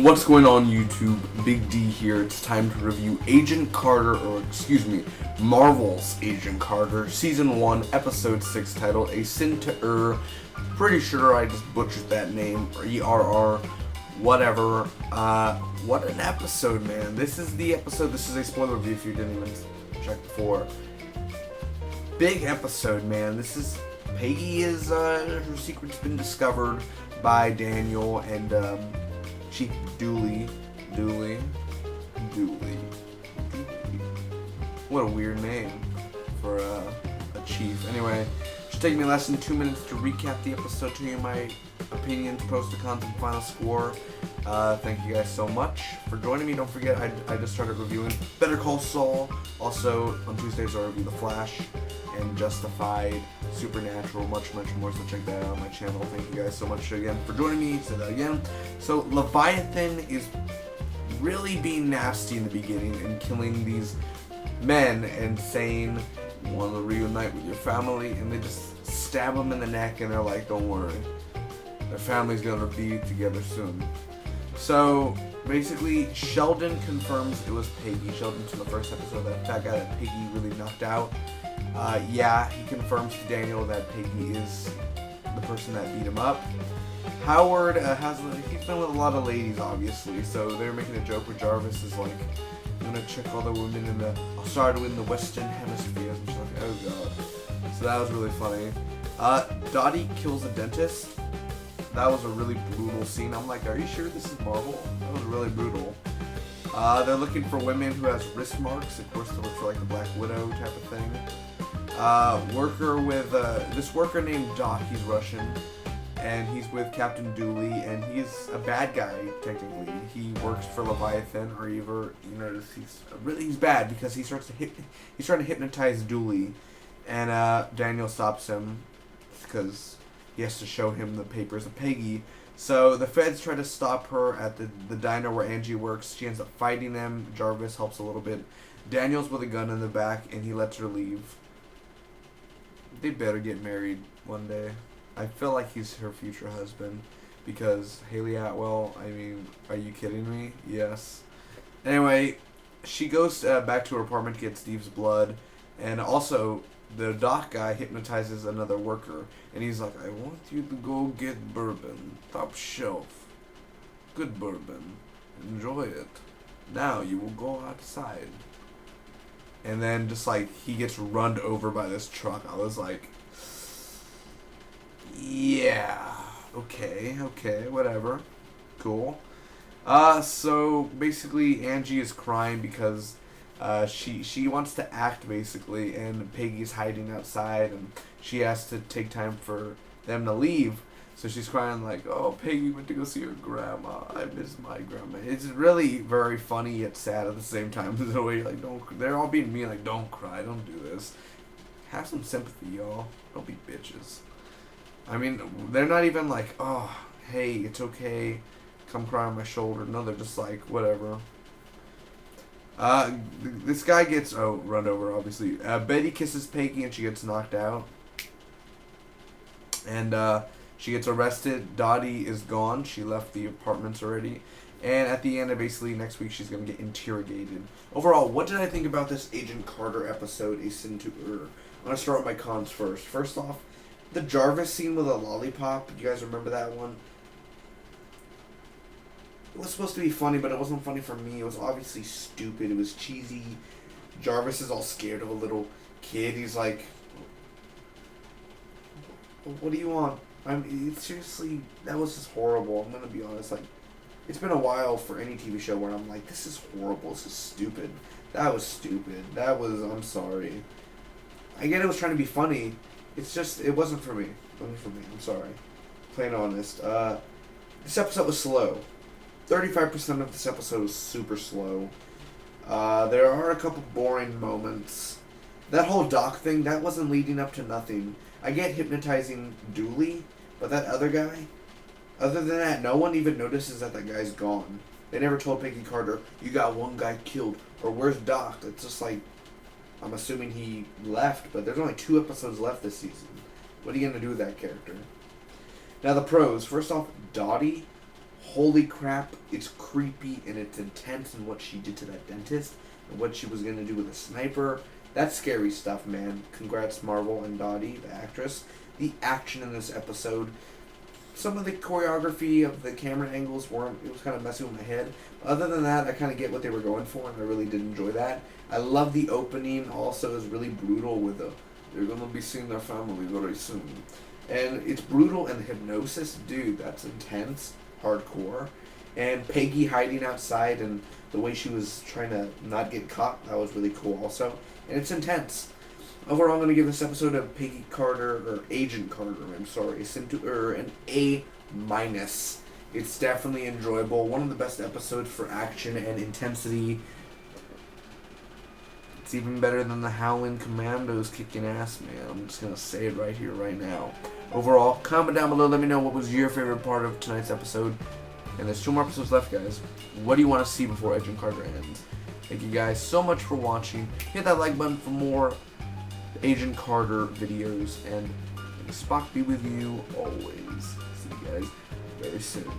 What's going on, YouTube? Big D here. It's time to review Agent Carter, Marvel's Agent Carter, Season 1, Episode 6, titled A Sin to Err. Pretty sure I just butchered that name, or ERR, whatever. What an episode, man. This is the episode. This is a spoiler review if you didn't even check before. Big episode, man. This is... Peggy is, her secret's been discovered by Daniel and, Chief Dooley. What a weird name for a chief. Anyway, it should take me less than 2 minutes to recap the episode, tell you my opinions, pros and cons, and final score. Thank you guys so much for joining me. Don't forget, I just started reviewing Better Call Saul. Also, on Tuesdays I review The Flash and Justified, Supernatural, much more, so check that out on my channel. Thank you guys so much again for joining me. Say that again. So Leviathan is really being nasty in the beginning and killing these men and saying, want to reunite with your family, and they just stab them in the neck and they're like, don't worry, their family's gonna be together soon. So basically, Sheldon confirms it was Peggy. Sheldon's in the first episode, that fat guy that Peggy really knocked out. Yeah, he confirms to Daniel that Peggy is the person that beat him up. Howard he's been with a lot of ladies, obviously, so they're making a joke where Jarvis is like, I'm gonna check all the women in the Western Hemisphere. And she's like, oh god. So that was really funny. Dottie kills a dentist. That was a really brutal scene. I'm like, are you sure this is Marvel? That was really brutal. They're looking for women who has wrist marks. Of course, they look for like the Black Widow type of thing. This worker named Doc. He's Russian, and he's with Captain Dooley, and he's a bad guy technically. He works for Leviathan, or either he's bad because he's trying to hypnotize Dooley, and Daniel stops him because he has to show him the papers of Peggy. So the feds try to stop her at the diner where Angie works. She ends up fighting them. Jarvis helps a little bit. Daniel's with a gun in the back, and he lets her leave. They better get married one day. I feel like he's her future husband, because Haley Atwell, I mean, are you kidding me? Yes. Anyway, she goes back to her apartment to get Steve's blood, and also the doc guy hypnotizes another worker, and he's like, I want you to go get bourbon, top shelf, good bourbon, enjoy it. Now you will go outside. And then just like he gets run over by this truck. I was like, yeah, okay, whatever, cool. So basically Angie is crying because she wants to act basically, and Peggy's hiding outside, and she has to take time for them to leave. So she's crying like, oh, Peggy went to go see her grandma. I miss my grandma. It's really very funny yet sad at the same time. The way like, they're all being mean like, don't cry, don't do this. Have some sympathy, y'all. Don't be bitches. I mean, they're not even like, oh, hey, it's okay, come cry on my shoulder. No, they're just like, whatever. This guy gets run over, obviously. Betty kisses Peggy and she gets knocked out. And she gets arrested. Dottie is gone. She left the apartments already. And at the end, basically next week, she's going to get interrogated. Overall, what did I think about this Agent Carter episode, A Sin to Err? I'm going to start with my cons first. First off, the Jarvis scene with a lollipop. You guys remember that one? It was supposed to be funny, but it wasn't funny for me. It was obviously stupid. It was cheesy. Jarvis is all scared of a little kid. He's like, what do you want? I mean, seriously, that was just horrible. I'm gonna be honest. Like, it's been a while for any TV show where I'm like, this is horrible. This is stupid. That was stupid. I'm sorry. I get it was trying to be funny. It's just, it wasn't for me. It wasn't for me. I'm sorry. Plain honest. This episode was slow. 35% of this episode was super slow. There are a couple boring moments. That whole Doc thing, that wasn't leading up to nothing. I get hypnotizing Dooley, but that other guy, other than that, no one even notices that guy's gone. They never told Peggy Carter, you got one guy killed, or where's Doc? It's just like, I'm assuming he left, but there's only 2 episodes left this season. What are you going to do with that character? Now the pros. First off, Dottie. holy crap, it's creepy and it's intense in what she did to that dentist and what she was going to do with a sniper. That's scary stuff, man. Congrats, Marvel and Dottie, the actress. The action in this episode, some of the choreography of the camera angles it was kind of messing with my head. Other than that, I kind of get what they were going for, and I really did enjoy that. I love the opening. Also, is really brutal with they're going to be seeing their family very soon. And it's brutal, and the hypnosis, dude, that's intense, hardcore. And Peggy hiding outside and the way she was trying to not get caught, that was really cool also. And it's intense. Overall, I'm going to give this episode of Peggy Carter, or Agent Carter, I'm sorry, an A-. It's definitely enjoyable. One of the best episodes for action and intensity. It's even better than the Howling Commandos kicking ass, man. I'm just going to say it right here, right now. Overall, comment down below. Let me know what was your favorite part of tonight's episode. And there's 2 more episodes left, guys. What do you want to see before Agent Carter ends? Thank you guys so much for watching. Hit that like button for more Agent Carter videos. And may Spock be with you always. See you guys very soon.